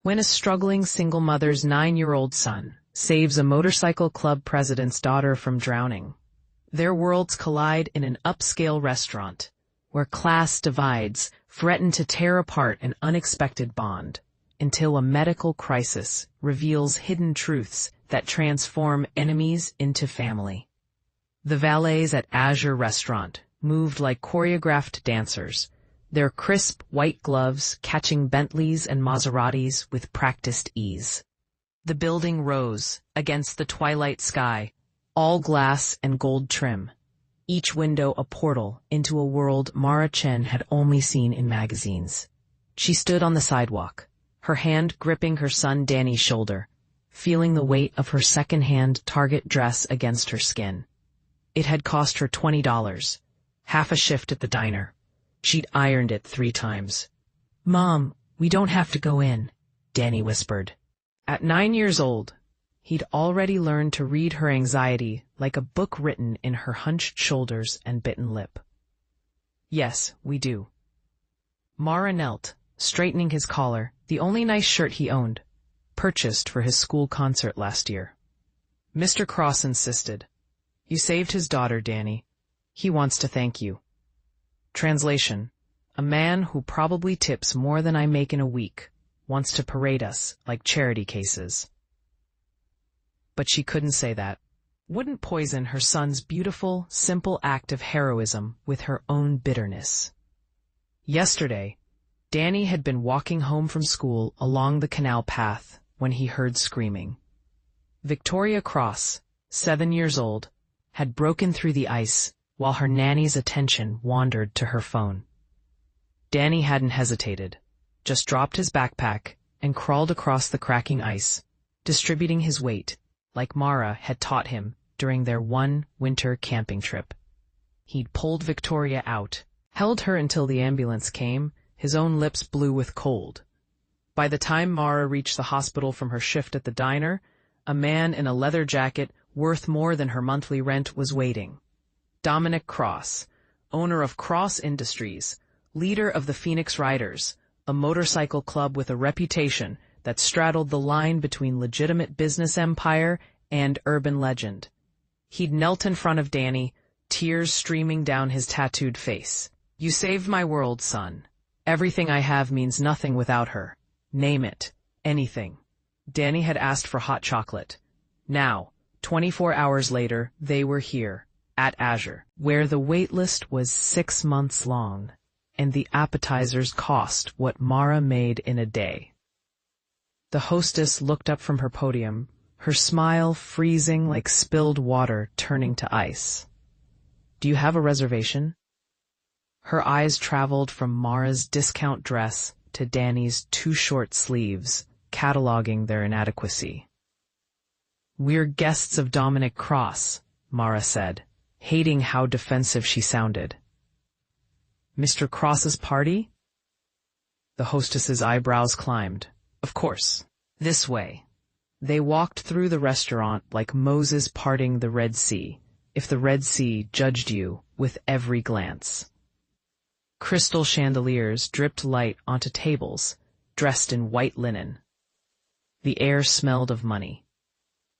When a struggling single mother's 9-year-old son saves a motorcycle club president's daughter from drowning, their worlds collide in an upscale restaurant where class divides threaten to tear apart an unexpected bond until a medical crisis reveals hidden truths that transform enemies into family. The valets at Azure Restaurant moved like choreographed dancers, their crisp white gloves catching Bentleys and Maseratis with practiced ease. The building rose against the twilight sky, all glass and gold trim, each window a portal into a world Mara Chen had only seen in magazines. She stood on the sidewalk, her hand gripping her son Danny's shoulder, feeling the weight of her second-hand Target dress against her skin. It had cost her $20, half a shift at the diner. She'd ironed it 3 times. "Mom, we don't have to go in," Danny whispered. At 9 years old, he'd already learned to read her anxiety like a book written in her hunched shoulders and bitten lip. "Yes, we do." Mara knelt, straightening his collar, the only nice shirt he owned, purchased for his school concert last year. Mr. Cross insisted. "You saved his daughter, Danny. He wants to thank you." Translation: a man who probably tips more than I make in a week wants to parade us like charity cases. But she couldn't say that. Wouldn't poison her son's beautiful, simple act of heroism with her own bitterness. Yesterday, Danny had been walking home from school along the canal path when he heard screaming. Victoria Cross, 7 years old, had broken through the ice while her nanny's attention wandered to her phone. Danny hadn't hesitated, just dropped his backpack and crawled across the cracking ice, distributing his weight, like Mara had taught him during their one winter camping trip. He'd pulled Victoria out, held her until the ambulance came, his own lips blue with cold. By the time Mara reached the hospital from her shift at the diner, a man in a leather jacket worth more than her monthly rent was waiting. Dominic Cross, owner of Cross Industries, leader of the Phoenix Riders, a motorcycle club with a reputation that straddled the line between legitimate business empire and urban legend. He'd knelt in front of Danny, tears streaming down his tattooed face. "You saved my world, son. Everything I have means nothing without her. Name it. Anything." Danny had asked for hot chocolate. Now, 24 hours later, they were here, at Azure, where the wait list was 6 months long, and the appetizers cost what Mara made in a day. The hostess looked up from her podium, her smile freezing like spilled water turning to ice. "Do you have a reservation?" Her eyes traveled from Mara's discount dress to Danny's too short sleeves, cataloging their inadequacy. "We're guests of Dominic Cross," Mara said, hating how defensive she sounded. "Mr. Cross's party?" The hostess's eyebrows climbed. "Of course. This way." They walked through the restaurant like Moses parting the Red Sea, if the Red Sea judged you with every glance. Crystal chandeliers dripped light onto tables, dressed in white linen. The air smelled of money.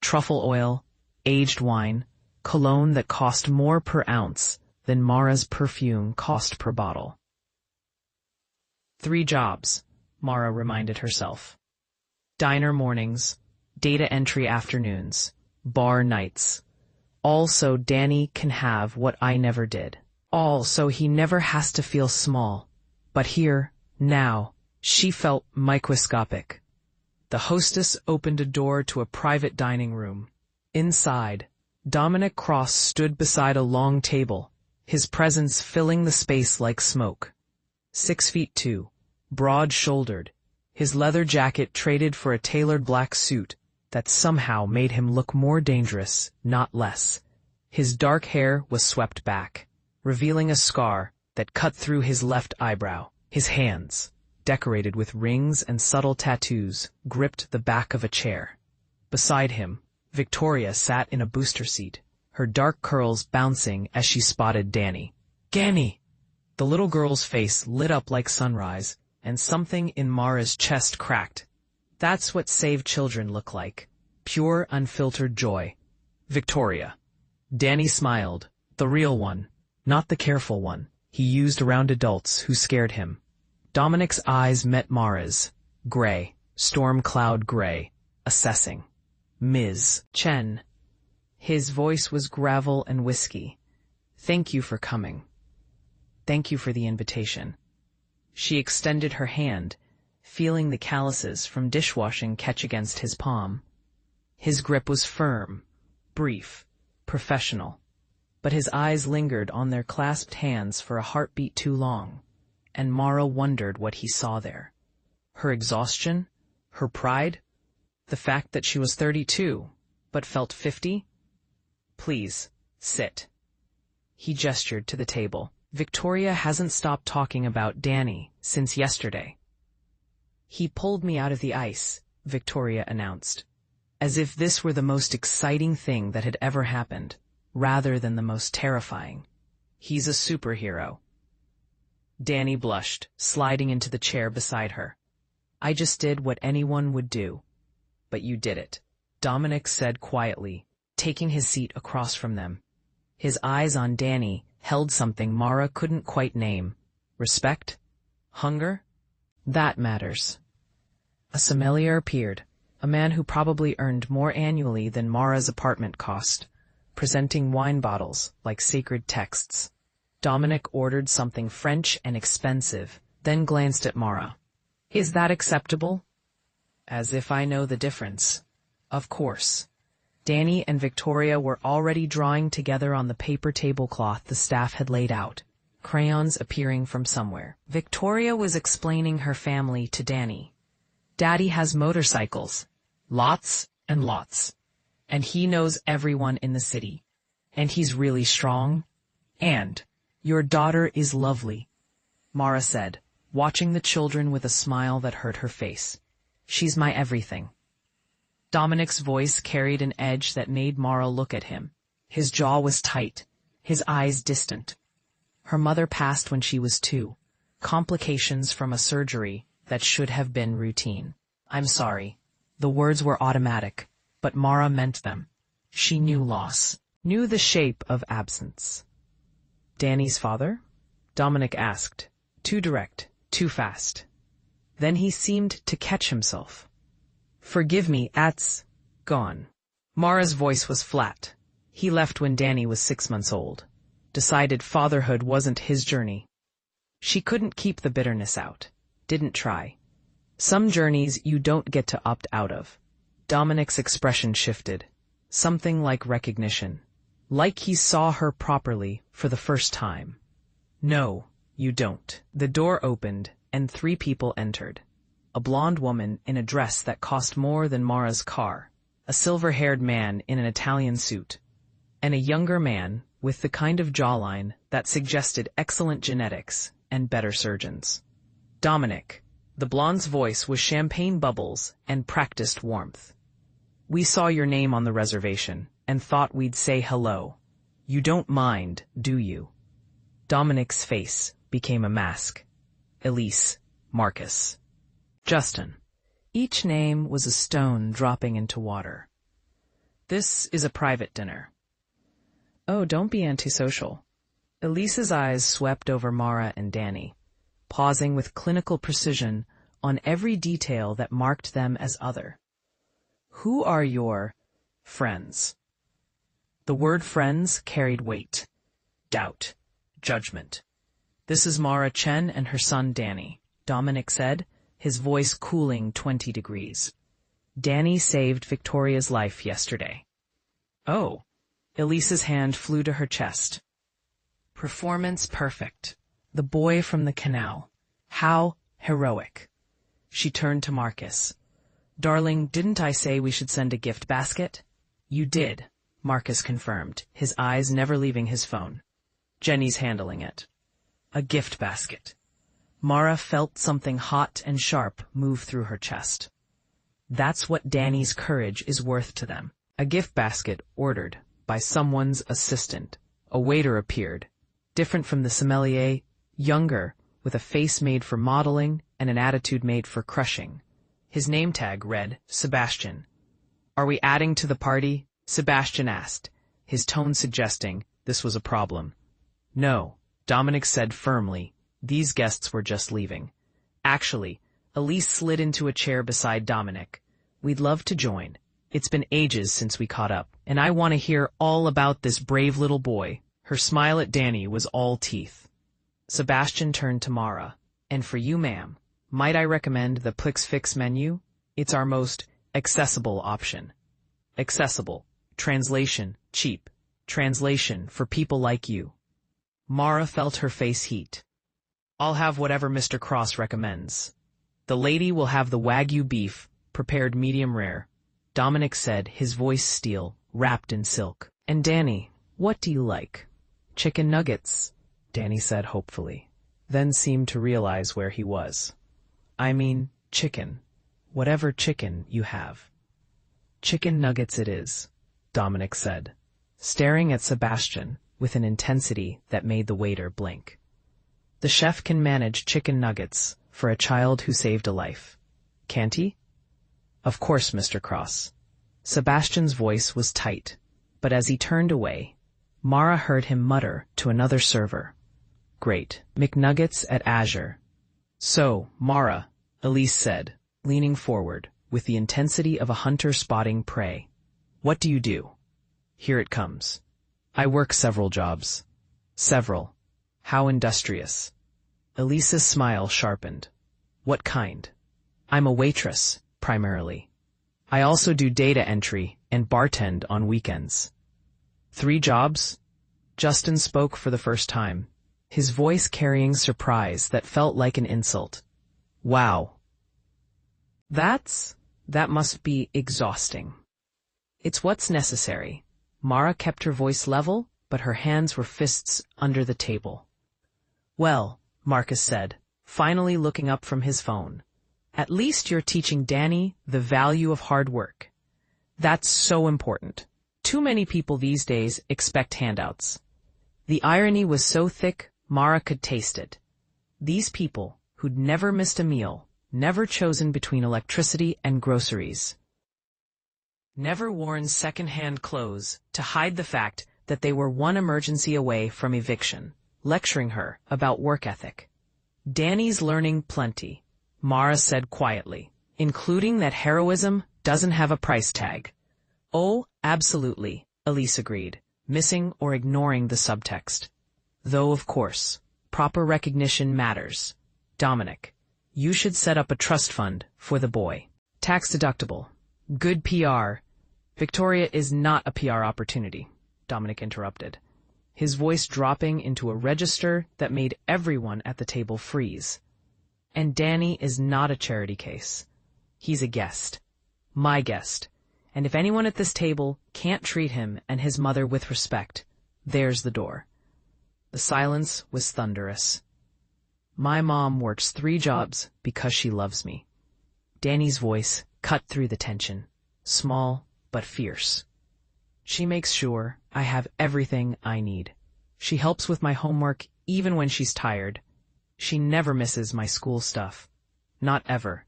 Truffle oil, aged wine, cologne that cost more per ounce than Mara's perfume cost per bottle. 3 jobs, Mara reminded herself. Diner mornings, data entry afternoons, bar nights. All so Danny can have what I never did. All so he never has to feel small. But here, now, she felt microscopic. The hostess opened a door to a private dining room. Inside, Dominic Cross stood beside a long table, his presence filling the space like smoke. 6'2", broad-shouldered, his leather jacket traded for a tailored black suit that somehow made him look more dangerous, not less. His dark hair was swept back, revealing a scar that cut through his left eyebrow. His hands, decorated with rings and subtle tattoos, gripped the back of a chair. Beside him, Victoria sat in a booster seat, her dark curls bouncing as she spotted Danny. "Danny!" The little girl's face lit up like sunrise, and something in Mara's chest cracked. That's what saved children look like. Pure, unfiltered joy. Victoria. Danny smiled. The real one. Not the careful one he used around adults who scared him. Dominic's eyes met Mara's. Gray. Storm cloud gray. Assessing. Ms. Chen. His voice was gravel and whiskey. Thank you for coming. Thank you for the invitation. She extended her hand, feeling the calluses from dishwashing catch against his palm. His grip was firm, brief, professional, but his eyes lingered on their clasped hands for a heartbeat too long, and Mara wondered what he saw there. Her exhaustion? Her pride? The fact that she was 32, but felt 50? Please, sit. He gestured to the table. Victoria hasn't stopped talking about Danny since yesterday. He pulled me out of the ice, Victoria announced, as if this were the most exciting thing that had ever happened, rather than the most terrifying. He's a superhero. Danny blushed, sliding into the chair beside her. I just did what anyone would do. But you did it, Dominic said quietly, taking his seat across from them. His eyes on Danny held something Mara couldn't quite name. Respect? Hunger? That matters. A sommelier appeared, a man who probably earned more annually than Mara's apartment cost, presenting wine bottles like sacred texts. Dominic ordered something French and expensive, then glanced at Mara. Is that acceptable? As if I know the difference. Of course. Danny and Victoria were already drawing together on the paper tablecloth the staff had laid out, crayons appearing from somewhere. Victoria was explaining her family to Danny. Daddy has motorcycles. Lots and lots. And he knows everyone in the city. And he's really strong. And your daughter is lovely, Mara said, watching the children with a smile that hurt her face. She's my everything. Dominic's voice carried an edge that made Mara look at him. His jaw was tight, his eyes distant. Her mother passed when she was 2. Complications from a surgery that should have been routine. I'm sorry. The words were automatic, but Mara meant them. She knew loss, knew the shape of absence. Danny's father? Dominic asked. Too direct, too fast. Then he seemed to catch himself. Forgive me, that's gone. Mara's voice was flat. He left when Danny was 6 months old. Decided fatherhood wasn't his journey. She couldn't keep the bitterness out. Didn't try. Some journeys you don't get to opt out of. Dominic's expression shifted. Something like recognition. Like he saw her properly for the first time. No, you don't. The door opened, and 3 people entered. A blonde woman in a dress that cost more than Mara's car, a silver-haired man in an Italian suit, and a younger man with the kind of jawline that suggested excellent genetics and better surgeons. Dominic. The blonde's voice was champagne bubbles and practiced warmth. We saw your name on the reservation and thought we'd say hello. You don't mind, do you? Dominic's face became a mask. Elise, Marcus, Justin. Each name was a stone dropping into water. This is a private dinner. Oh, don't be antisocial. Elise's eyes swept over Mara and Danny, pausing with clinical precision on every detail that marked them as other. Who are your friends? The word friends carried weight, doubt, judgment. This is Mara Chen and her son Danny, Dominic said, his voice cooling 20 degrees. Danny saved Victoria's life yesterday. Oh. Elise's hand flew to her chest. Performance perfect. The boy from the canal. How heroic. She turned to Marcus. Darling, didn't I say we should send a gift basket? You did, Marcus confirmed, his eyes never leaving his phone. Jenny's handling it. A gift basket. Mara felt something hot and sharp move through her chest. That's what Danny's courage is worth to them. A gift basket ordered by someone's assistant. A waiter appeared, different from the sommelier, younger, with a face made for modeling and an attitude made for crushing. His name tag read, Sebastian. "Are we adding to the party?" Sebastian asked, his tone suggesting this was a problem. "No," Dominic said firmly. These guests were just leaving. Actually, Elise slid into a chair beside Dominic. "We'd love to join. It's been ages since we caught up, and I want to hear all about this brave little boy." Her smile at Danny was all teeth. Sebastian turned to Mara. "And for you, ma'am, might I recommend the Plix Fix menu? It's our most accessible option." Accessible. Translation, cheap. Translation, for people like you. Mara felt her face heat. "I'll have whatever Mr. Cross recommends." "The lady will have the Wagyu beef, prepared medium rare," Dominic said, his voice steel, wrapped in silk. "And Danny, what do you like?" "Chicken nuggets," Danny said hopefully, then seemed to realize where he was. "I mean, chicken. Whatever chicken you have." "Chicken nuggets it is," Dominic said, staring at Sebastian with an intensity that made the waiter blink. "The chef can manage chicken nuggets for a child who saved a life, can't he?" "Of course, Mr. Cross." Sebastian's voice was tight, but as he turned away, Mara heard him mutter to another server, "Great, McNuggets at Azure." "So, Mara," Elise said, leaning forward with the intensity of a hunter spotting prey, "what do you do?" "Here it comes. I work several jobs." "Several. How industrious." Elise's smile sharpened. "What kind?" "I'm a waitress, primarily. I also do data entry and bartend on weekends." "3 jobs?" Justin spoke for the first time, his voice carrying surprise that felt like an insult. "Wow. That must be exhausting." "It's what's necessary." Mara kept her voice level, but her hands were fists under the table. "Well," Marcus said, finally looking up from his phone, "at least you're teaching Danny the value of hard work. That's so important. Too many people these days expect handouts." The irony was so thick, Mara could taste it. These people, who'd never missed a meal, never chosen between electricity and groceries, never worn second-hand clothes to hide the fact that they were one emergency away from eviction, lecturing her about work ethic. "Danny's learning plenty," Mara said quietly, "including that heroism doesn't have a price tag." "Oh, absolutely," Elise agreed, missing or ignoring the subtext. "Though, of course, proper recognition matters. Dominic, you should set up a trust fund for the boy. Tax deductible. Good PR." "Victoria is not a PR opportunity," Dominic interrupted, his voice dropping into a register that made everyone at the table freeze. "And Danny is not a charity case. He's a guest. My guest. And if anyone at this table can't treat him and his mother with respect, there's the door." The silence was thunderous. "My mom works 3 jobs because she loves me." Danny's voice cut through the tension, small but fierce. "She makes sure I have everything I need. She helps with my homework even when she's tired. She never misses my school stuff. Not ever."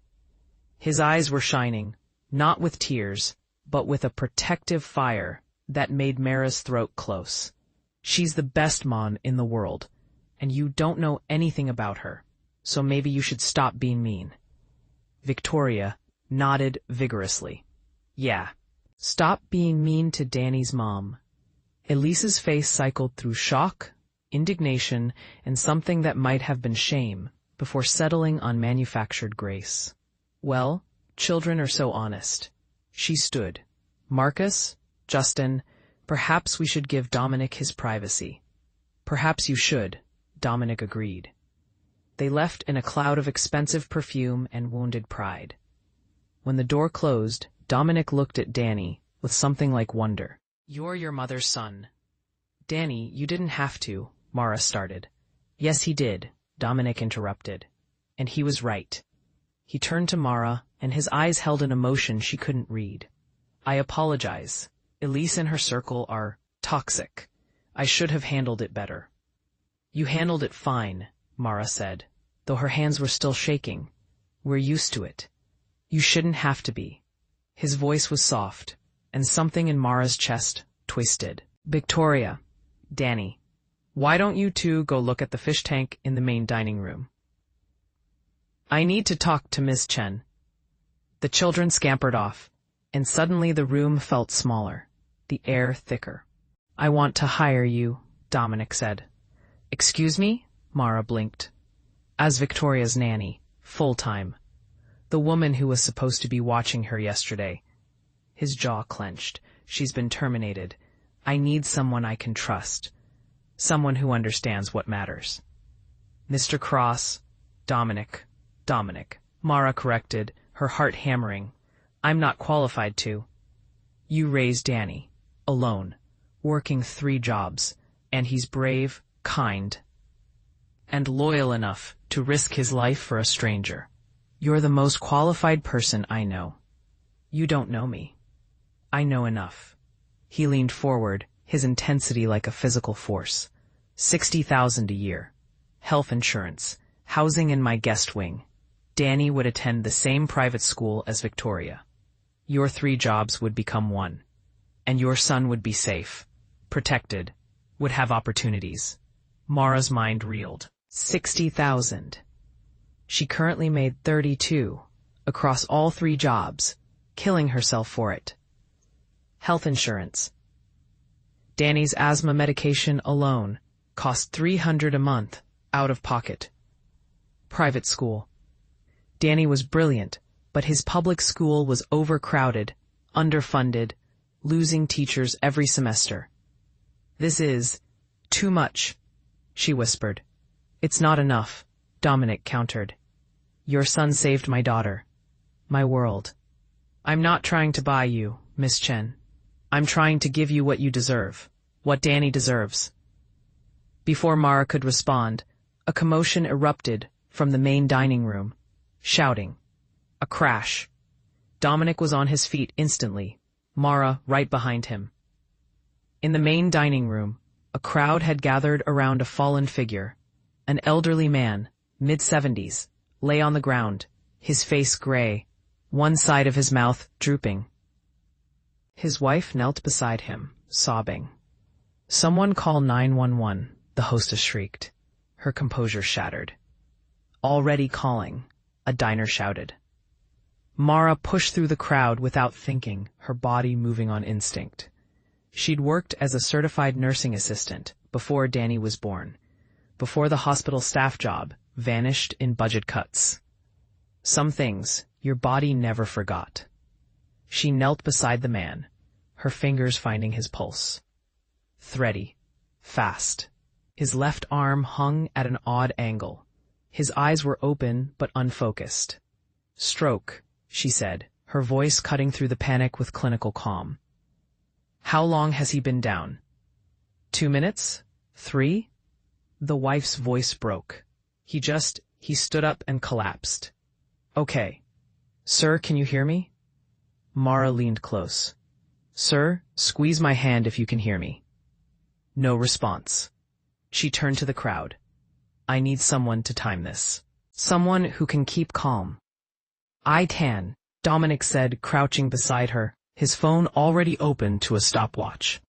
His eyes were shining, not with tears, but with a protective fire that made Mara's throat close. "She's the best mom in the world, and you don't know anything about her, so maybe you should stop being mean." Victoria nodded vigorously. "Yeah, stop being mean to Danny's mom." Elise's face cycled through shock, indignation, and something that might have been shame before settling on manufactured grace. "Well, children are so honest." She stood. "Marcus, Justin, perhaps we should give Dominic his privacy." "Perhaps you should," Dominic agreed. They left in a cloud of expensive perfume and wounded pride. When the door closed, Dominic looked at Danny with something like wonder. "You're your mother's son." "Danny, you didn't have to," Mara started. "Yes, he did," Dominic interrupted. "And he was right." He turned to Mara, and his eyes held an emotion she couldn't read. "I apologize. Elise and her circle are toxic. I should have handled it better." "You handled it fine," Mara said, though her hands were still shaking. "We're used to it." You shouldn't have to be. His voice was soft, and something in Mara's chest twisted. Victoria, Danny, why don't you two go look at the fish tank in the main dining room? I need to talk to Miss Chen. The children scampered off, and suddenly the room felt smaller, the air thicker. I want to hire you, Dominic said. Excuse me? Mara blinked. As Victoria's nanny, full-time. The woman who was supposed to be watching her yesterday. His jaw clenched. She's been terminated. I need someone I can trust. Someone who understands what matters. Mr. Cross, Dominic, Mara corrected, her heart hammering. I'm not qualified to. You raised Danny, alone, working 3 jobs, and he's brave, kind, and loyal enough to risk his life for a stranger. You're the most qualified person I know. You don't know me. I know enough. He leaned forward, his intensity like a physical force. 60,000 a year. Health insurance. Housing in my guest wing. Danny would attend the same private school as Victoria. Your 3 jobs would become 1. And your son would be safe, protected, would have opportunities. Mara's mind reeled. 60,000. She currently made 32, across all 3 jobs, killing herself for it. Health insurance. Danny's asthma medication alone cost $300 a month, out of pocket. Private school. Danny was brilliant, but his public school was overcrowded, underfunded, losing teachers every semester. This is too much, she whispered. It's not enough, Dominic countered. Your son saved my daughter, my world. I'm not trying to buy you, Miss Chen. I'm trying to give you what you deserve, what Danny deserves. Before Mara could respond, a commotion erupted from the main dining room, shouting. A crash. Dominic was on his feet instantly, Mara right behind him. In the main dining room, a crowd had gathered around a fallen figure. An elderly man, mid-70s, lay on the ground, his face gray, one side of his mouth drooping. His wife knelt beside him, sobbing. Someone call 911, the hostess shrieked. Her composure shattered. Already calling, a diner shouted. Mara pushed through the crowd without thinking, her body moving on instinct. She'd worked as a certified nursing assistant before Danny was born, before the hospital staff job vanished in budget cuts. Some things your body never forgot. She knelt beside the man, her fingers finding his pulse. Thready, fast. His left arm hung at an odd angle. His eyes were open but unfocused. Stroke, she said, her voice cutting through the panic with clinical calm. How long has he been down? 2 minutes? 3? The wife's voice broke. He stood up and collapsed. Okay. Sir, can you hear me? Mara leaned close. Sir, squeeze my hand if you can hear me. No response. She turned to the crowd. I need someone to time this. Someone who can keep calm. I can, Dominic said, crouching beside her, his phone already open to a stopwatch.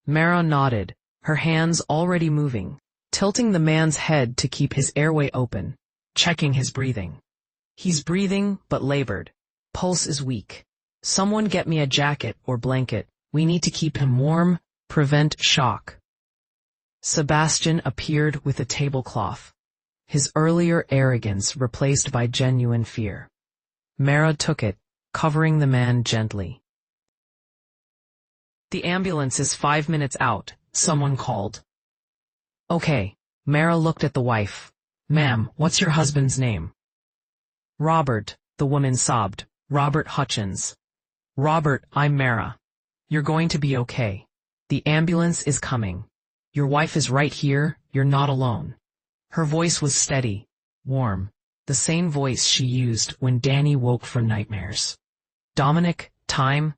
Mara nodded, her hands already moving, tilting the man's head to keep his airway open, checking his breathing. He's breathing, but labored. Pulse is weak. Someone get me a jacket or blanket. We need to keep him warm, prevent shock. Sebastian appeared with a tablecloth, his earlier arrogance replaced by genuine fear. Mara took it, covering the man gently. The ambulance is 5 minutes out, someone called. Okay, Mara looked at the wife. Ma'am, what's your husband's name? Robert, the woman sobbed. Robert Hutchins. Robert, I'm Mara. You're going to be okay. The ambulance is coming. Your wife is right here, you're not alone. Her voice was steady, warm, the same voice she used when Danny woke from nightmares. Dominic, time?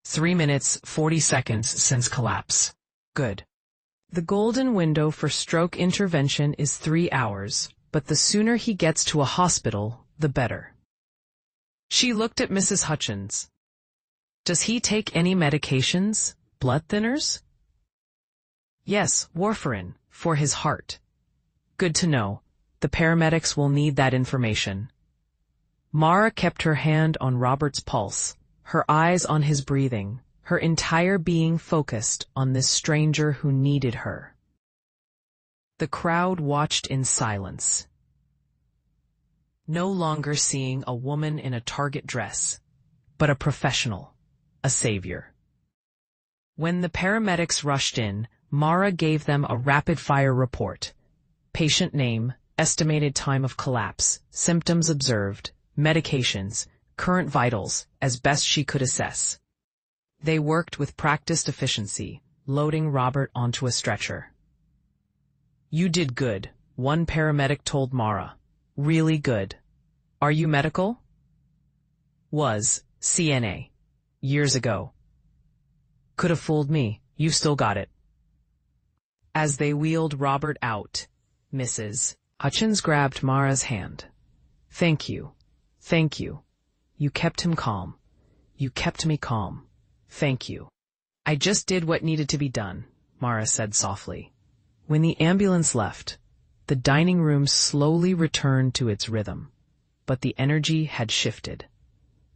3 minutes, 40 seconds since collapse. Good. The golden window for stroke intervention is 3 hours, but the sooner he gets to a hospital, the better. She looked at Mrs. Hutchins. Does he take any medications? Blood thinners? Yes, warfarin, for his heart. Good to know. The paramedics will need that information. Mara kept her hand on Robert's pulse, her eyes on his breathing, her entire being focused on this stranger who needed her. The crowd watched in silence, no longer seeing a woman in a Target dress, but a professional, a savior. When the paramedics rushed in, Mara gave them a rapid-fire report. Patient name, estimated time of collapse, symptoms observed, medications, current vitals, as best she could assess. They worked with practiced efficiency, loading Robert onto a stretcher. You did good, one paramedic told Mara. Really good. Are you medical? Was, CNA. Years ago. Could have fooled me, you still got it. As they wheeled Robert out, Mrs. Hutchins grabbed Mara's hand. Thank you. Thank you. You kept him calm. You kept me calm. Thank you. I just did what needed to be done, Mara said softly. When the ambulance left, the dining room slowly returned to its rhythm, but the energy had shifted.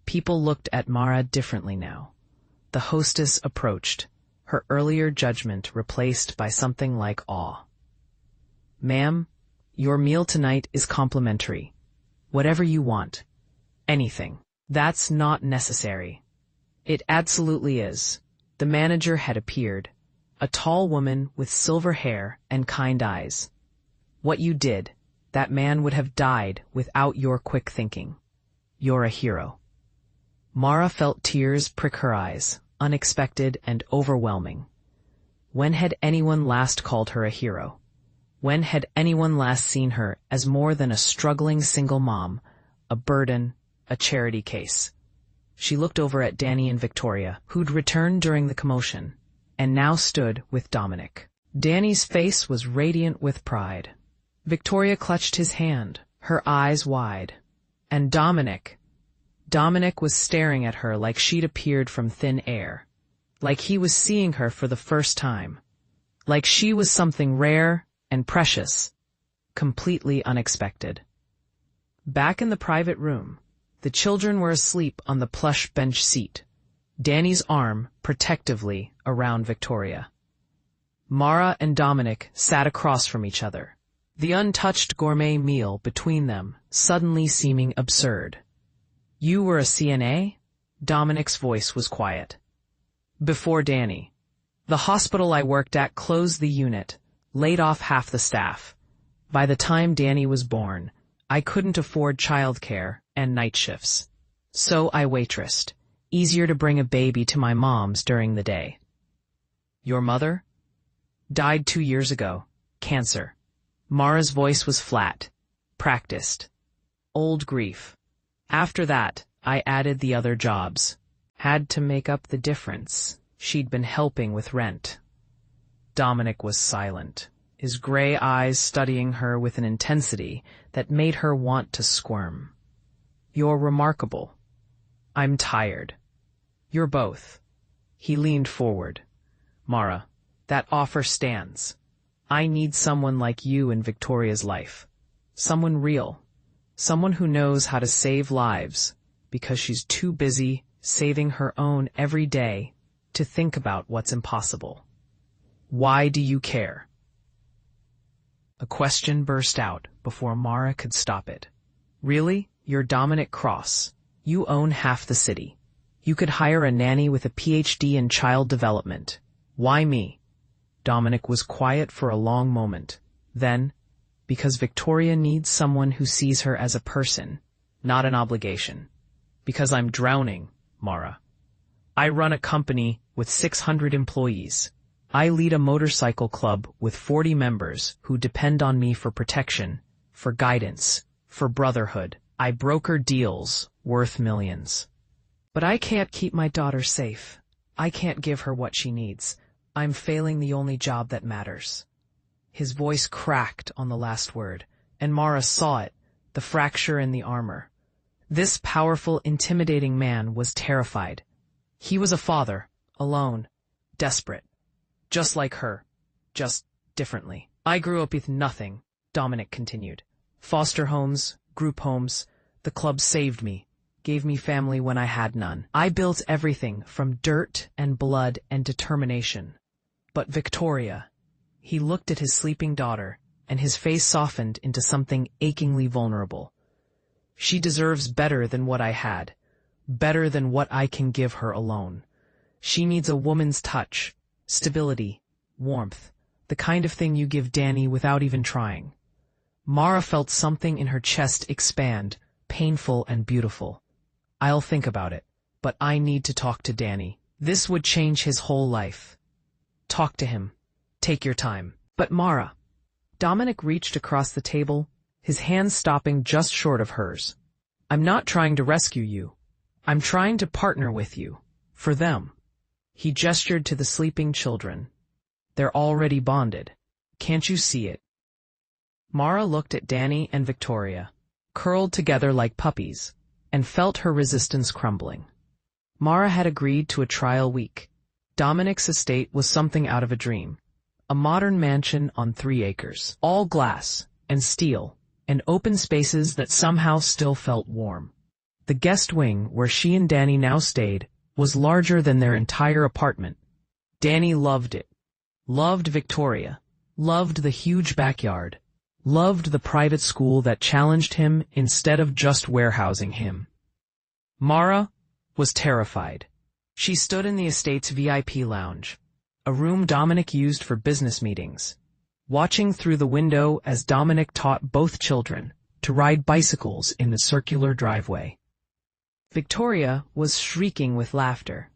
People looked at Mara differently now. The hostess approached, her earlier judgment replaced by something like awe. Ma'am, your meal tonight is complimentary. Whatever you want. Anything. That's not necessary. It absolutely is. The manager had appeared, a tall woman with silver hair and kind eyes. What you did, that man would have died without your quick thinking. You're a hero. Mara felt tears prick her eyes, unexpected and overwhelming. When had anyone last called her a hero? When had anyone last seen her as more than a struggling single mom, a burden, a charity case? She looked over at Danny and Victoria, who'd returned during the commotion, and now stood with Dominic. Danny's face was radiant with pride. Victoria clutched his hand, her eyes wide. And Dominic was staring at her like she'd appeared from thin air, like he was seeing her for the first time, like she was something rare and precious, completely unexpected. Back in the private room, the children were asleep on the plush bench seat, Danny's arm protectively around Victoria. Mara and Dominic sat across from each other, the untouched gourmet meal between them suddenly seeming absurd. You were a CNA? Dominic's voice was quiet. Before Danny. The hospital I worked at closed the unit, laid off half the staff. By the time Danny was born, I couldn't afford childcare and night shifts. So I waitressed. Easier to bring a baby to my mom's during the day. Your mother? Died 2 years ago. Cancer. Mara's voice was flat. Practiced. Old grief. After that, I added the other jobs. Had to make up the difference. She'd been helping with rent. Dominic was silent, his gray eyes studying her with an intensity that made her want to squirm. You're remarkable. I'm tired. You're both. He leaned forward. Mara, that offer stands. I need someone like you in Victoria's life. Someone real. Someone who knows how to save lives, because she's too busy saving her own every day to think about what's impossible. Why do you care? A question burst out before Mara could stop it. Really? You're Dominic Cross. You own half the city. You could hire a nanny with a PhD in child development. Why me? Dominic was quiet for a long moment. Then, because Victoria needs someone who sees her as a person, not an obligation. Because I'm drowning, Mara. I run a company with 600 employees. I lead a motorcycle club with 40 members who depend on me for protection, for guidance, for brotherhood. I broker deals worth millions. But I can't keep my daughter safe. I can't give her what she needs. I'm failing the only job that matters. His voice cracked on the last word, and Mara saw it, the fracture in the armor. This powerful, intimidating man was terrified. He was a father, alone, desperate. Just like her. Just differently. I grew up with nothing, Dominic continued. Foster homes, group homes, the club saved me, gave me family when I had none. I built everything from dirt and blood and determination. But Victoria, he looked at his sleeping daughter, and his face softened into something achingly vulnerable. She deserves better than what I had, better than what I can give her alone. She needs a woman's touch, stability, warmth, the kind of thing you give Danny without even trying. Mara felt something in her chest expand, painful and beautiful. I'll think about it, but I need to talk to Danny. This would change his whole life. Talk to him. Take your time. But Mara. Dominic reached across the table, his hands stopping just short of hers. I'm not trying to rescue you. I'm trying to partner with you. For them. He gestured to the sleeping children. They're already bonded. Can't you see it? Mara looked at Danny and Victoria, curled together like puppies, and felt her resistance crumbling. Mara had agreed to a trial week. Dominic's estate was something out of a dream. A modern mansion on 3 acres, all glass and steel, and open spaces that somehow still felt warm. The guest wing, where she and Danny now stayed, was larger than their entire apartment. Danny loved it. Loved Victoria. Loved the huge backyard. Loved the private school that challenged him instead of just warehousing him. Mara was terrified. She stood in the estate's VIP lounge, a room Dominic used for business meetings, watching through the window as Dominic taught both children to ride bicycles in the circular driveway. Victoria was shrieking with laughter.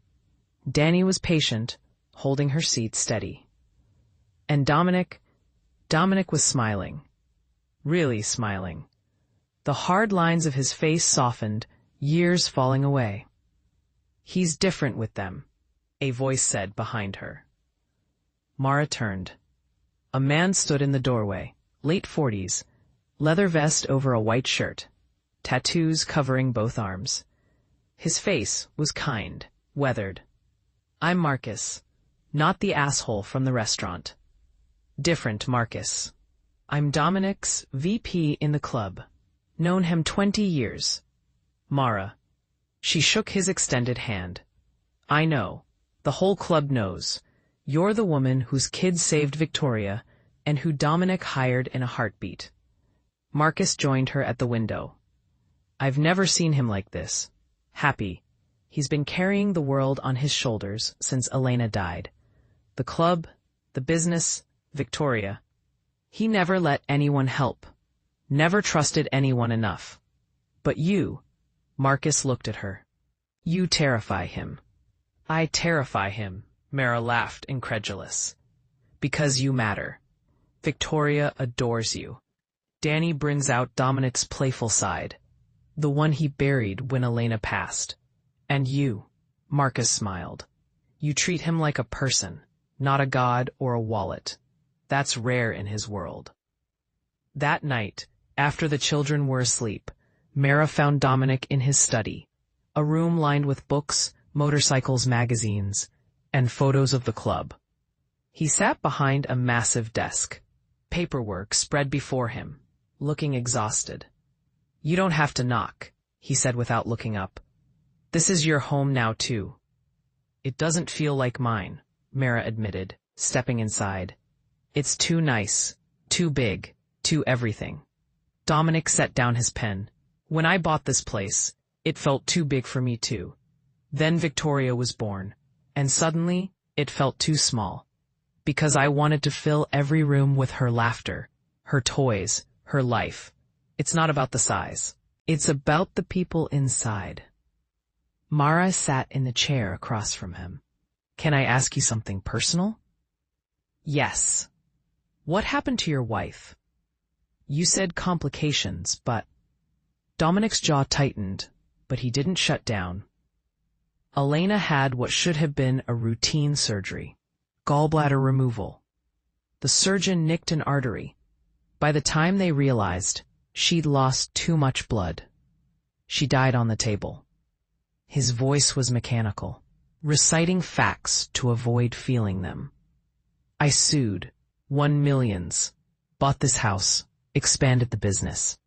Danny was patient, holding her seat steady. And Dominic was smiling. Really smiling. The hard lines of his face softened, years falling away. He's different with them, a voice said behind her. Mara turned. A man stood in the doorway, late 40s, leather vest over a white shirt, tattoos covering both arms. His face was kind, weathered. I'm Marcus, not the asshole from the restaurant. Different Marcus. I'm Dominic's VP in the club. Known him 20 years. Mara. She shook his extended hand. I know. The whole club knows. You're the woman whose kids saved Victoria and who Dominic hired in a heartbeat. Marcus joined her at the window. I've never seen him like this. Happy. He's been carrying the world on his shoulders since Elena died. The club, the business, Victoria. He never let anyone help. Never trusted anyone enough. But you, Marcus looked at her. You terrify him. I terrify him, Mara laughed, incredulous. Because you matter. Victoria adores you. Danny brings out Dominic's playful side, the one he buried when Elena passed. And you, Marcus smiled. You treat him like a person, not a god or a wallet. That's rare in his world. That night, after the children were asleep, Mara found Dominic in his study, a room lined with books, motorcycles, magazines, and photos of the club. He sat behind a massive desk, paperwork spread before him, looking exhausted. You don't have to knock, he said without looking up. This is your home now, too. It doesn't feel like mine, Mara admitted, stepping inside. It's too nice, too big, too everything. Dominic set down his pen. When I bought this place, it felt too big for me too. Then Victoria was born, and suddenly, it felt too small. Because I wanted to fill every room with her laughter, her toys, her life. It's not about the size. It's about the people inside. Mara sat in the chair across from him. Can I ask you something personal? Yes. What happened to your wife? You said complications, but... Dominic's jaw tightened, but he didn't shut down. Elena had what should have been a routine surgery. Gallbladder removal. The surgeon nicked an artery. By the time they realized, she'd lost too much blood. She died on the table. His voice was mechanical, reciting facts to avoid feeling them. I sued, won millions, bought this house, expanded the business.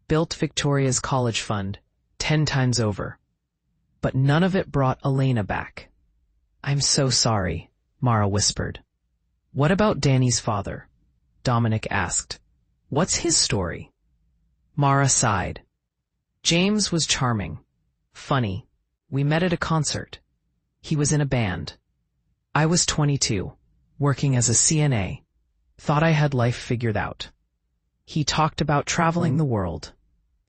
Built Victoria's college fund 10 times over. But none of it brought Elena back. I'm so sorry, Mara whispered. What about Danny's father? Dominic asked. What's his story? Mara sighed. James was charming, funny. We met at a concert. He was in a band. I was 22, working as a CNA. Thought I had life figured out. He talked about traveling the world,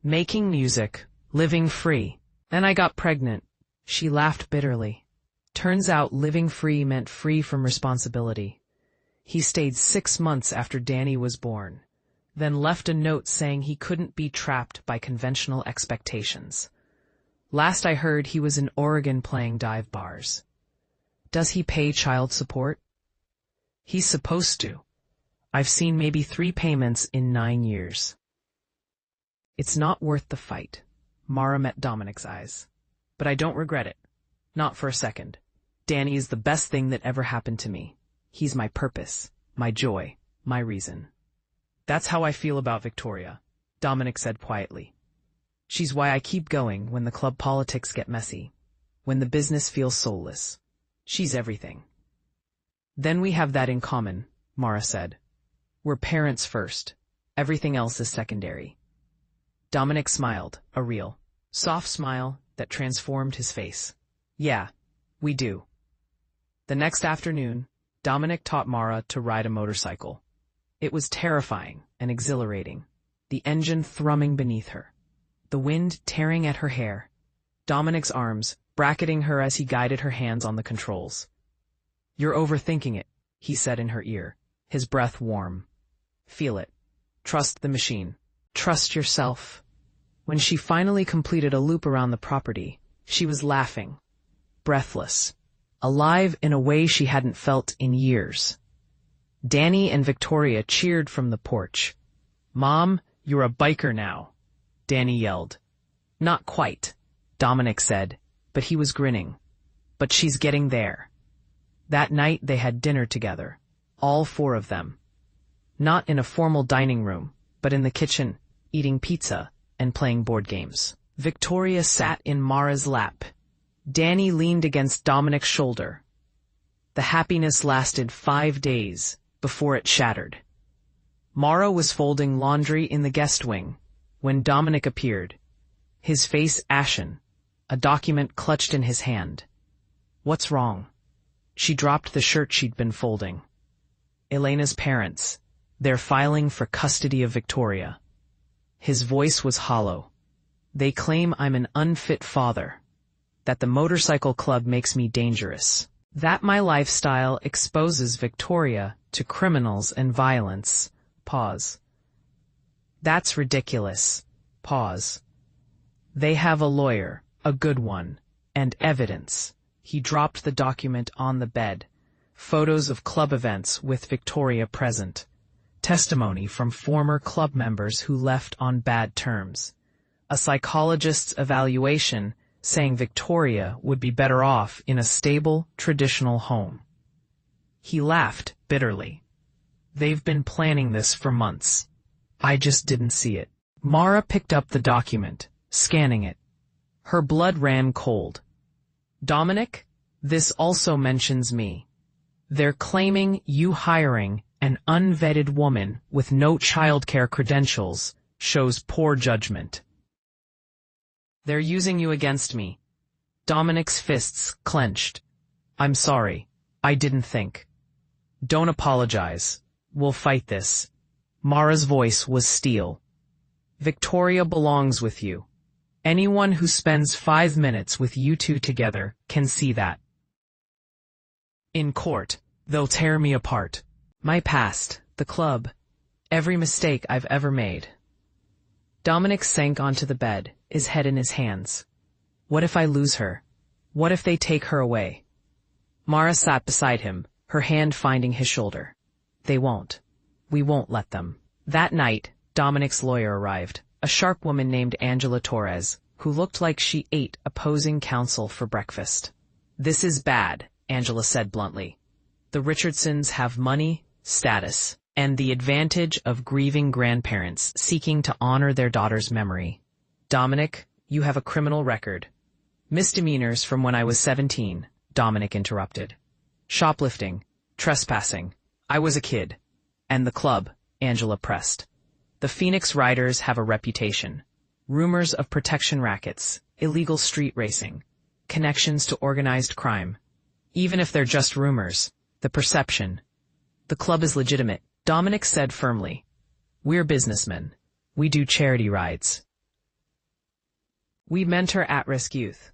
making music, living free. Then I got pregnant. She laughed bitterly. Turns out living free meant free from responsibility. He stayed 6 months after Danny was born, then left a note saying he couldn't be trapped by conventional expectations. Last I heard, he was in Oregon playing dive bars. Does he pay child support? He's supposed to. I've seen maybe 3 payments in 9 years. It's not worth the fight. Mara met Dominic's eyes. But I don't regret it. Not for a second. Danny is the best thing that ever happened to me. He's my purpose, my joy, my reason. That's how I feel about Victoria, Dominic said quietly. She's why I keep going when the club politics get messy, when the business feels soulless. She's everything. Then we have that in common, Mara said. We're parents first. Everything else is secondary. Dominic smiled, a real, soft smile that transformed his face. Yeah, we do. The next afternoon, Dominic taught Mara to ride a motorcycle. It was terrifying and exhilarating, the engine thrumming beneath her, the wind tearing at her hair, Dominic's arms bracketing her as he guided her hands on the controls. You're overthinking it, he said in her ear, his breath warm. Feel it. Trust the machine. Trust yourself. When she finally completed a loop around the property, she was laughing, breathless, alive in a way she hadn't felt in years. Danny and Victoria cheered from the porch. Mom, you're a biker now, Danny yelled. Not quite, Dominic said, but he was grinning. But she's getting there. That night they had dinner together, all 4 of them. Not in a formal dining room, but in the kitchen, eating pizza and playing board games. Victoria sat in Mara's lap. Danny leaned against Dominic's shoulder. The happiness lasted 5 days before it shattered. Mara was folding laundry in the guest wing when Dominic appeared, his face ashen, a document clutched in his hand. What's wrong? She dropped the shirt she'd been folding. Elena's parents. They're filing for custody of Victoria. His voice was hollow. They claim I'm an unfit father, that the motorcycle club makes me dangerous, that my lifestyle exposes Victoria to criminals and violence. Pause. That's ridiculous. Pause. They have a lawyer, a good one, and evidence. He dropped the document on the bed. Photos of club events with Victoria present. Testimony from former club members who left on bad terms. A psychologist's evaluation saying Victoria would be better off in a stable, traditional home. He laughed bitterly. They've been planning this for months. I just didn't see it. Mara picked up the document, scanning it. Her blood ran cold. Dominic, this also mentions me. They're claiming you hiring an unvetted woman with no childcare credentials shows poor judgment. They're using you against me. Dominic's fists clenched. I'm sorry. I didn't think. Don't apologize. We'll fight this. Mara's voice was steel. Victoria belongs with you. Anyone who spends 5 minutes with you 2 together can see that. In court, they'll tear me apart. My past, the club, every mistake I've ever made. Dominic sank onto the bed, his head in his hands. What if I lose her? What if they take her away? Mara sat beside him, her hand finding his shoulder. They won't. We won't let them. That night, Dominic's lawyer arrived. a sharp woman named Angela Torres, who looked like she ate opposing counsel for breakfast. "This is bad," Angela said bluntly. "The Richardsons have money, status, and the advantage of grieving grandparents seeking to honor their daughter's memory. Dominic, you have a criminal record." "Misdemeanors from when I was 17, Dominic interrupted. "Shoplifting, trespassing. I was a kid." "And the club," Angela pressed. "The Phoenix Riders have a reputation. Rumors of protection rackets, illegal street racing, connections to organized crime. Even if they're just rumors, the perception." "The club is legitimate," Dominic said firmly. "We're businessmen. We do charity rides. We mentor at-risk youth.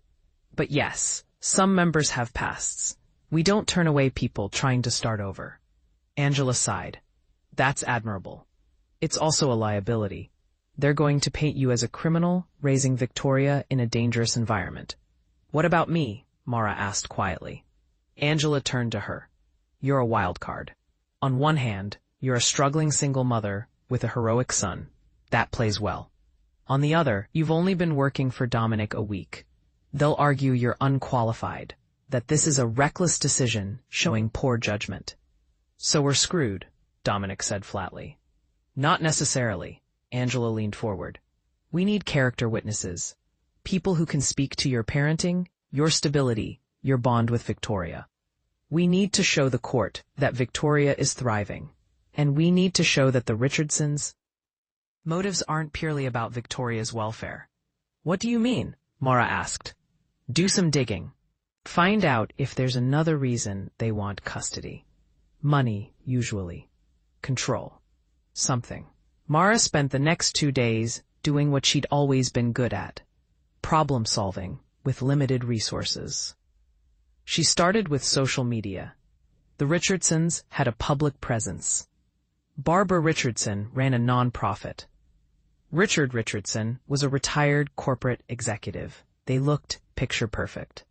But yes, some members have pasts. We don't turn away people trying to start over." Angela sighed. "That's admirable. It's also a liability. They're going to paint you as a criminal raising Victoria in a dangerous environment." "What about me?" Mara asked quietly. Angela turned to her. "You're a wild card. On one hand, you're a struggling single mother with a heroic son. That plays well. On the other, you've only been working for Dominic a week. They'll argue you're unqualified, that this is a reckless decision showing poor judgment." "So we're screwed," Dominic said flatly. "Not necessarily," Angela leaned forward. "We need character witnesses. People who can speak to your parenting, your stability, your bond with Victoria. We need to show the court that Victoria is thriving. And we need to show that the Richardsons' motives aren't purely about Victoria's welfare." "What do you mean?" Mara asked. "Do some digging. Find out if there's another reason they want custody. Money, usually. Control. Something." Mara spent the next 2 days doing what she'd always been good at: problem solving with limited resources. She started with social media. The Richardsons had a public presence. Barbara Richardson ran a non-profit. Richard Richardson was a retired corporate executive. They looked picture-perfect.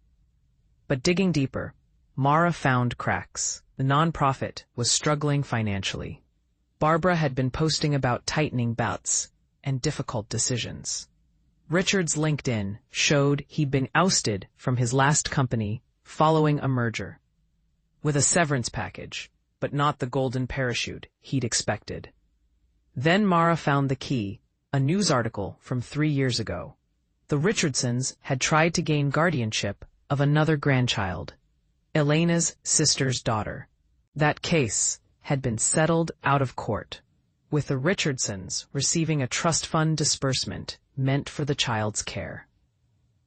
But digging deeper, Mara found cracks. The non-profit was struggling financially. Barbara had been posting about tightening belts and difficult decisions. Richard's LinkedIn showed he'd been ousted from his last company following a merger, with a severance package, but not the golden parachute he'd expected. Then Mara found the key, a news article from 3 years ago. The Richardsons had tried to gain guardianship of another grandchild, Elena's sister's daughter. That case had been settled out of court, with the Richardsons receiving a trust fund disbursement meant for the child's care.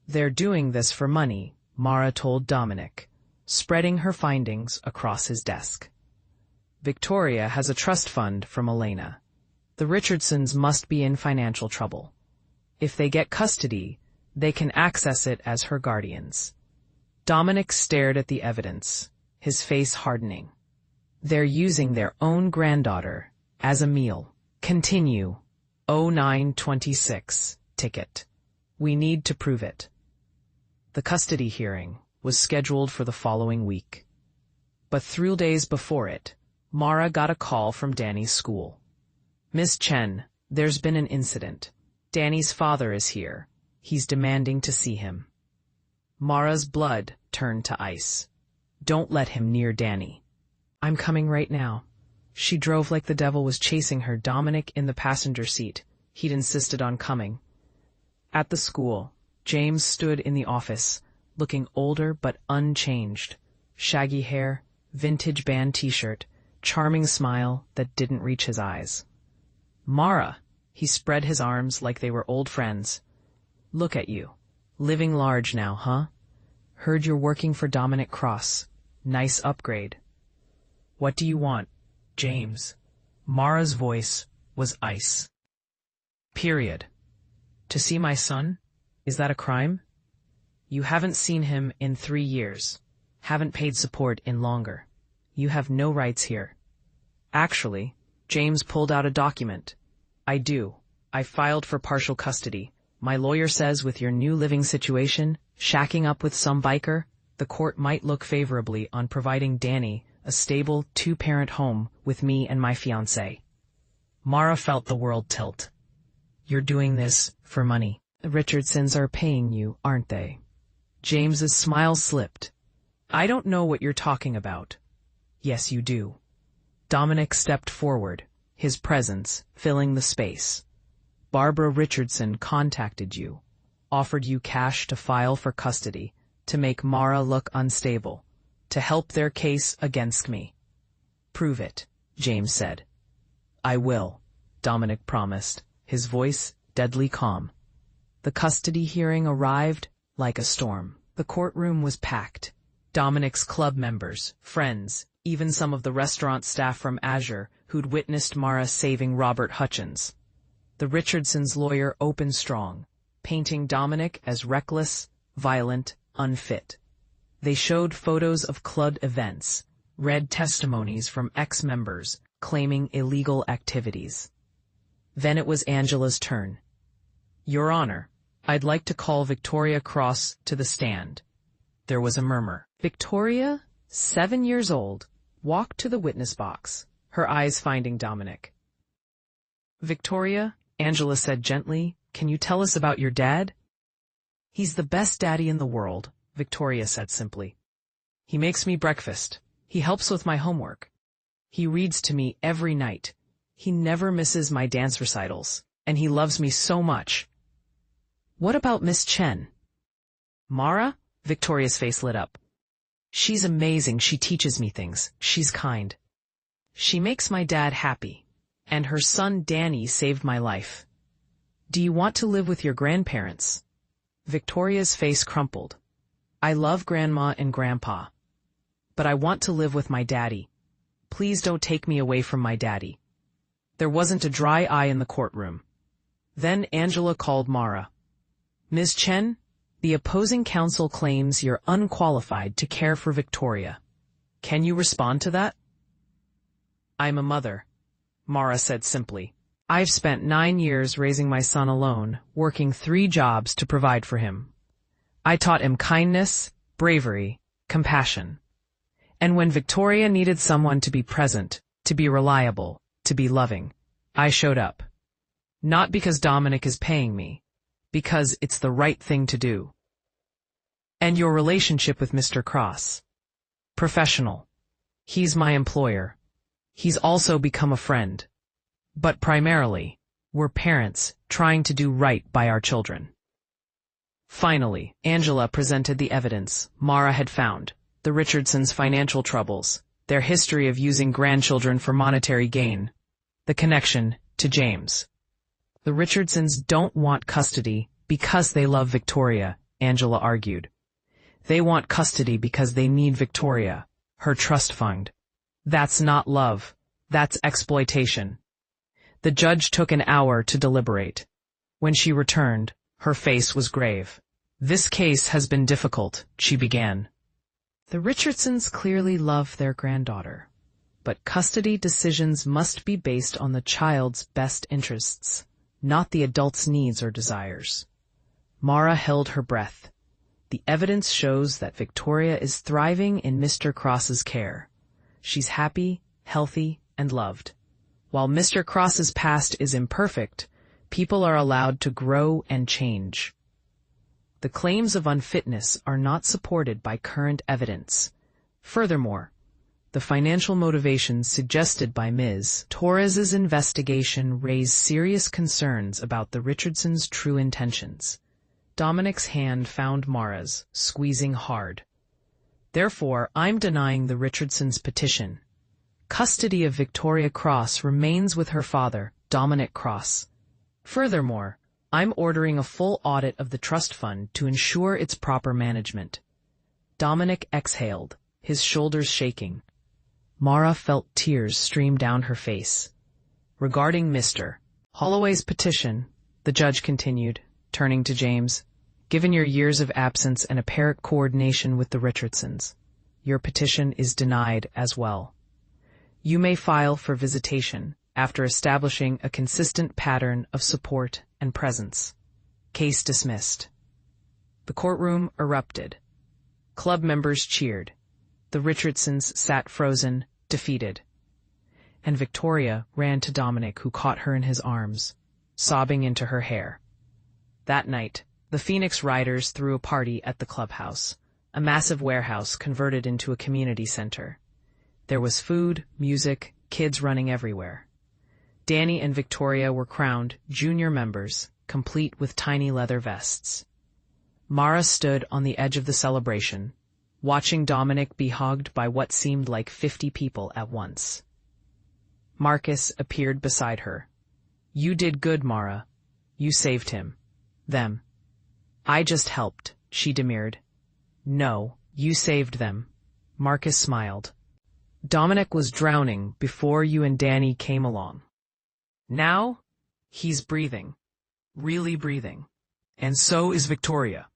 "They're doing this for money," Mara told Dominic, spreading her findings across his desk. "Victoria has a trust fund from Elena. The Richardsons must be in financial trouble. If they get custody, they can access it as her guardians." Dominic stared at the evidence, his face hardening. "They're using their own granddaughter as a meal. Continue. 0926 ticket. We need to prove it." The custody hearing was scheduled for the following week. But 3 days before it, Mara got a call from Danny's school. "Miss Chen, there's been an incident. Danny's father is here. He's demanding to see him." Mara's blood turned to ice. "Don't let him near Danny." "I'm coming right now." She drove like the devil was chasing her, Dominic in the passenger seat. He'd insisted on coming. At the school, James stood in the office, looking older but unchanged. Shaggy hair, vintage band t-shirt, charming smile that didn't reach his eyes. "Mara," he spread his arms like they were old friends. "Look at you. Living large now, huh? Heard you're working for Dominic Cross. Nice upgrade." "What do you want, James?" Mara's voice was ice. "Period. To see my son? Is that a crime? You haven't seen him in 3 years. Haven't paid support in longer. You have no rights here." "Actually," James pulled out a document. "I do. I filed for partial custody. My lawyer says with your new living situation, shacking up with some biker, the court might look favorably on providing Danny a stable 2-parent home with me and my fiancé." Mara felt the world tilt. You're doing this for money. The Richardsons are paying you, aren't they? James's smile slipped. I don't know what you're talking about. Yes, you do. Dominic stepped forward, his presence filling the space. Barbara Richardson contacted you, offered you cash to file for custody, to make Mara look unstable, to help their case against me. Prove it, James said. I will, Dominic promised, his voice deadly calm. The custody hearing arrived like a storm. The courtroom was packed. Dominic's club members, friends, even some of the restaurant staff from Azure who'd witnessed Mara saving Robert Hutchins. The Richardsons' lawyer opened strong, painting Dominic as reckless, violent, unfit. They showed photos of club events, read testimonies from ex-members claiming illegal activities. Then it was Angela's turn. Your Honor, I'd like to call Victoria Cross to the stand. There was a murmur. Victoria, 7 years old, walked to the witness box, her eyes finding Dominic. Victoria, Angela said gently, can you tell us about your dad? He's the best daddy in the world, Victoria said simply. He makes me breakfast. He helps with my homework. He reads to me every night. He never misses my dance recitals, and he loves me so much. What about Miss Chen? Mara? Victoria's face lit up. She's amazing. She teaches me things. She's kind. She makes my dad happy. And her son Danny saved my life. Do you want to live with your grandparents? Victoria's face crumpled. I love Grandma and Grandpa. But I want to live with my daddy. Please don't take me away from my daddy. There wasn't a dry eye in the courtroom. Then Angela called Mara. Ms. Chen, the opposing counsel claims you're unqualified to care for Victoria. Can you respond to that? I'm a mother, Mara said simply. I've spent 9 years raising my son alone, working 3 jobs to provide for him. I taught him kindness, bravery, compassion. And when Victoria needed someone to be present, to be reliable, to be loving, I showed up. Not because Dominic is paying me, because it's the right thing to do. And your relationship with Mr. Cross? Professional. He's my employer. He's also become a friend. But primarily, we're parents trying to do right by our children. Finally, Angela presented the evidence Mara had found, the Richardsons' financial troubles, their history of using grandchildren for monetary gain, the connection to James. The Richardsons don't want custody because they love Victoria, Angela argued. They want custody because they need Victoria, her trust fund. That's not love. That's exploitation. The judge took an hour to deliberate. When she returned, her face was grave. This case has been difficult, she began. The Richardsons clearly love their granddaughter, but custody decisions must be based on the child's best interests, not the adult's needs or desires. Mara held her breath. The evidence shows that Victoria is thriving in Mr. Cross's care. She's happy, healthy, and loved. While Mr. Cross's past is imperfect, people are allowed to grow and change. The claims of unfitness are not supported by current evidence. Furthermore, the financial motivations suggested by Ms. Torres's investigation raise serious concerns about the Richardsons' true intentions. Dominic's hand found Mara's, squeezing hard. Therefore, I'm denying the Richardsons' petition. Custody of Victoria Cross remains with her father, Dominic Cross. Furthermore, I'm ordering a full audit of the trust fund to ensure its proper management. Dominic exhaled, his shoulders shaking. Mara felt tears stream down her face. Regarding Mr. Holloway's petition, the judge continued, turning to James, given your years of absence and apparent coordination with the Richardsons, your petition is denied as well. You may file for visitation after establishing a consistent pattern of support and presence. Case dismissed. The courtroom erupted. Club members cheered. The Richardsons sat frozen, defeated. And Victoria ran to Dominic, who caught her in his arms. sobbing into her hair. That night, the Phoenix Riders threw a party at the clubhouse, a massive warehouse converted into a community center. There was food, music, kids running everywhere. Danny and Victoria were crowned junior members, complete with tiny leather vests. Mara stood on the edge of the celebration, watching Dominic be hugged by what seemed like 50 people at once. Marcus appeared beside her. "You did good, Mara. You saved him. Them." "I just helped," she demurred. "No, you saved them." Marcus smiled. "Dominic was drowning before you and Danny came along. Now, he's breathing. Really breathing. And so is Victoria."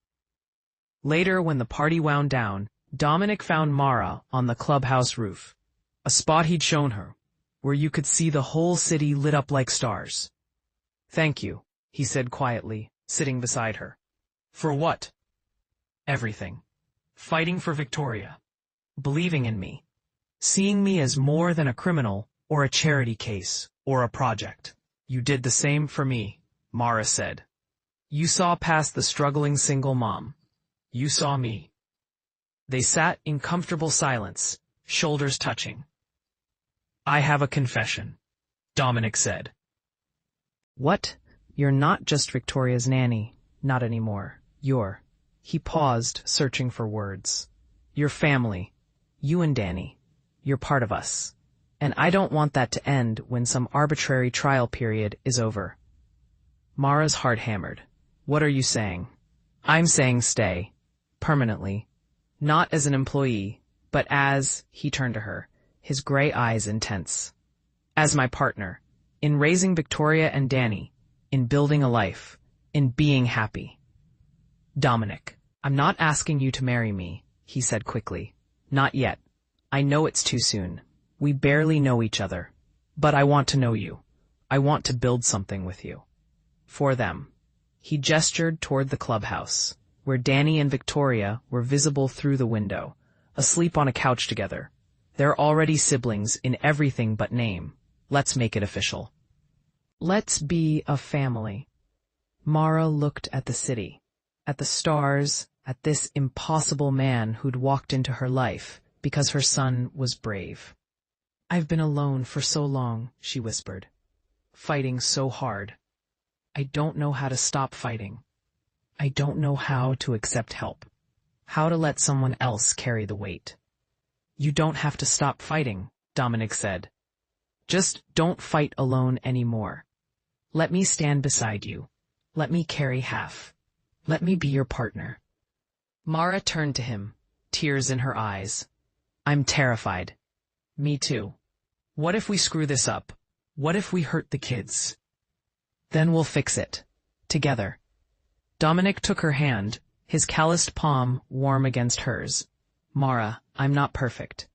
Later, when the party wound down, Dominic found Mara on the clubhouse roof, a spot he'd shown her, where you could see the whole city lit up like stars. "Thank you," he said quietly, sitting beside her. "For what?" "Everything. Fighting for Victoria. Believing in me. Seeing me as more than a criminal or a charity case or a project." "You did the same for me," Mara said. "You saw past the struggling single mom. You saw me." They sat in comfortable silence, shoulders touching. "I have a confession," Dominic said. "What? You're not just Victoria's nanny. Not anymore. You're—" He paused, searching for words. "Your family. You and Danny. You're part of us. And I don't want that to end when some arbitrary trial period is over." Mara's heart hammered. "What are you saying?" "I'm saying stay. Permanently. Not as an employee, but as," he turned to her, his gray eyes intense, "as my partner, in raising Victoria and Danny, in building a life, in being happy." "Dominic, I'm not asking you to marry me," he said quickly. "Not yet. I know it's too soon. We barely know each other. But I want to know you. I want to build something with you. For them." He gestured toward the clubhouse, where Danny and Victoria were visible through the window, asleep on a couch together. They're already siblings in everything but name. Let's make it official. Let's be a family. Mara looked at the city, at the stars, at this impossible man who'd walked into her life because her son was brave. "I've been alone for so long," she whispered, "fighting so hard. I don't know how to stop fighting. I don't know how to accept help, how to let someone else carry the weight." "You don't have to stop fighting," Dominic said. "Just don't fight alone anymore. Let me stand beside you. Let me carry half. Let me be your partner." Mara turned to him, tears in her eyes. "I'm terrified." "Me too. What if we screw this up? What if we hurt the kids?" "Then we'll fix it. Together." Dominic took her hand, his calloused palm warm against hers. "Mara, I'm not perfect.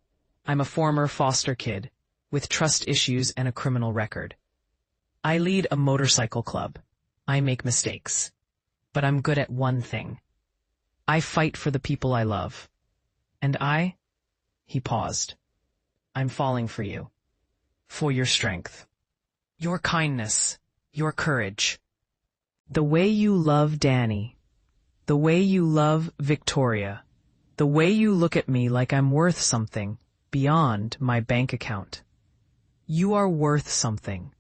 I'm a former foster kid, with trust issues and a criminal record. I lead a motorcycle club. I make mistakes. But I'm good at one thing. I fight for the people I love. And He paused. "I'm falling for you. For your strength. Your kindness. Your courage. The way you love Danny. The way you love Victoria. The way you look at me like I'm worth something beyond my bank account." "You are worth something,"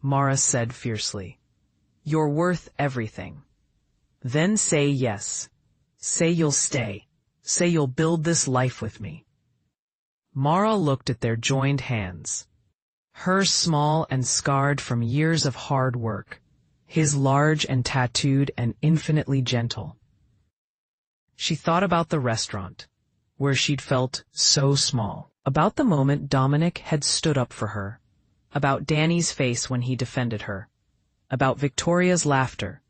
Mara said fiercely. "You're worth everything. Then say yes. Say you'll stay. Say you'll build this life with me." Mara looked at their joined hands. Hers small and scarred from years of hard work. His large and tattooed and infinitely gentle. She thought about the restaurant, where she'd felt so small. About the moment Dominic had stood up for her. About Danny's face when he defended her. About Victoria's laughter.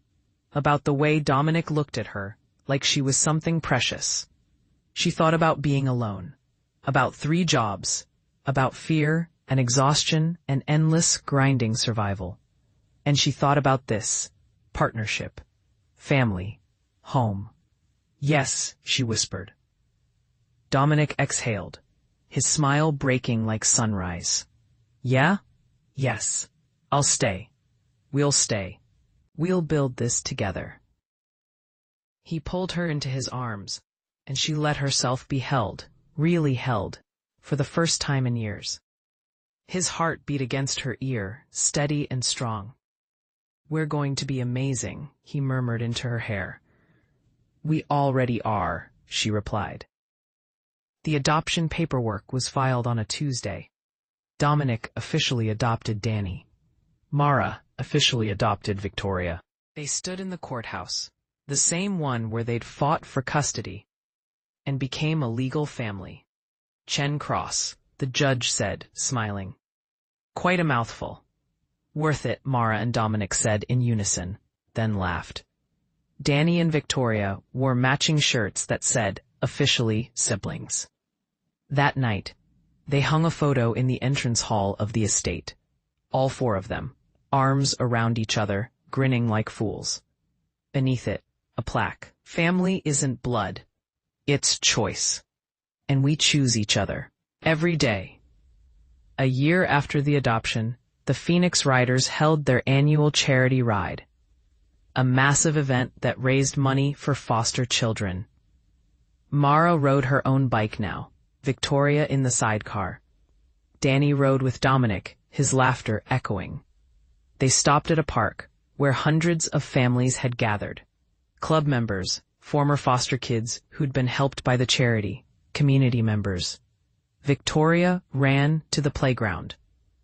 About the way Dominic looked at her, like she was something precious. She thought about being alone. About 3 jobs. About fear and exhaustion and endless grinding survival. And she thought about this: partnership, family, home. "Yes," she whispered. Dominic exhaled, his smile breaking like sunrise. "Yeah? Yes. I'll stay. We'll stay. We'll build this together. He pulled her into his arms, and she let herself be held, really held, for the first time in years. His heart beat against her ear, steady and strong. "We're going to be amazing," he murmured into her hair. "We already are," she replied. The adoption paperwork was filed on a Tuesday. Dominic officially adopted Danny. Mara officially adopted Victoria. They stood in the courthouse, the same one where they'd fought for custody, and became a legal family. "Chen Cross," the judge said, smiling. "Quite a mouthful." "Worth it," Mara and Dominic said in unison, then laughed. Danny and Victoria wore matching shirts that said, "Officially siblings." That night, they hung a photo in the entrance hall of the estate. All four of them, arms around each other, grinning like fools. Beneath it, a plaque. "Family isn't blood. It's choice. And we choose each other. Every day." A year after the adoption, the Phoenix Riders held their annual charity ride, a massive event that raised money for foster children. Mara rode her own bike now, Victoria in the sidecar. Danny rode with Dominic, his laughter echoing. They stopped at a park, where hundreds of families had gathered. Club members, former foster kids who'd been helped by the charity, community members. Victoria ran to the playground.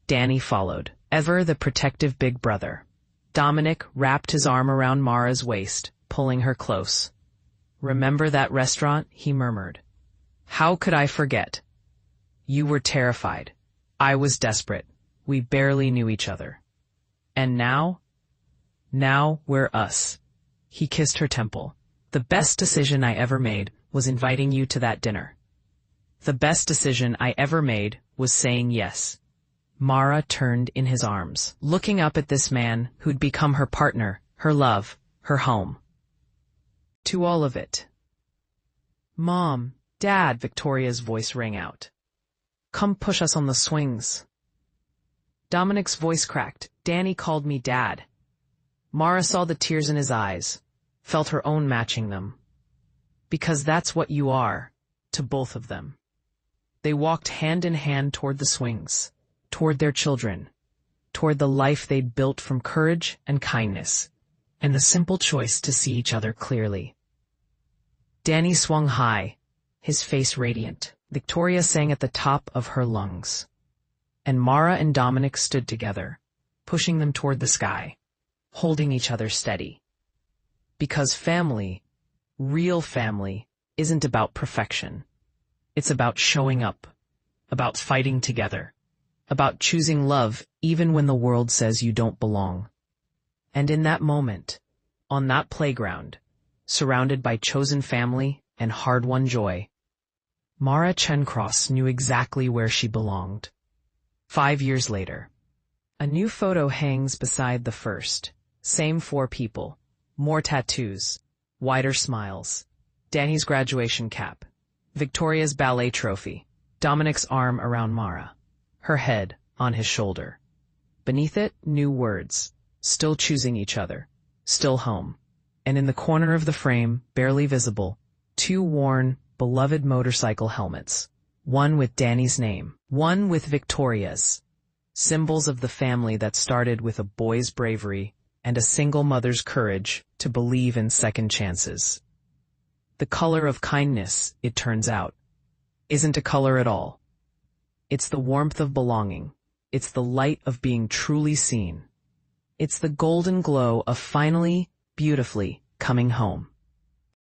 Danny followed, ever the protective big brother. Dominic wrapped his arm around Mara's waist, pulling her close. "Remember that restaurant?" he murmured. "How could I forget? You were terrified. I was desperate. We barely knew each other. And now? Now we're us." He kissed her temple. "The best decision I ever made was inviting you to that dinner. The best decision I ever made was saying yes." Mara turned in his arms, looking up at this man who'd become her partner, her love, her home. To all of it. "Mom, Dad," Victoria's voice rang out. "Come push us on the swings." Dominic's voice cracked. "Danny called me Dad." Mara saw the tears in his eyes, felt her own matching them. "Because that's what you are, to both of them." They walked hand in hand toward the swings, toward their children, toward the life they'd built from courage and kindness, and the simple choice to see each other clearly. Danny swung high, his face radiant. Victoria sang at the top of her lungs. And Mara and Dominic stood together, pushing them toward the sky, holding each other steady. Because family, real family, isn't about perfection. It's about showing up, about fighting together, about choosing love even when the world says you don't belong. And in that moment, on that playground, surrounded by chosen family and hard-won joy, Mara Chencross knew exactly where she belonged. 5 years later, a new photo hangs beside the first. Same 4 people, more tattoos, wider smiles. Danny's graduation cap, Victoria's ballet trophy, Dominic's arm around Mara, her head on his shoulder. Beneath it, new words, still choosing each other, still home. And in the corner of the frame, barely visible, 2 worn, beloved motorcycle helmets. One with Danny's name, one with Victoria's. Symbols of the family that started with a boy's bravery and a single mother's courage to believe in second chances. The color of kindness, it turns out, isn't a color at all. It's the warmth of belonging. It's the light of being truly seen. It's the golden glow of finally, beautifully coming home.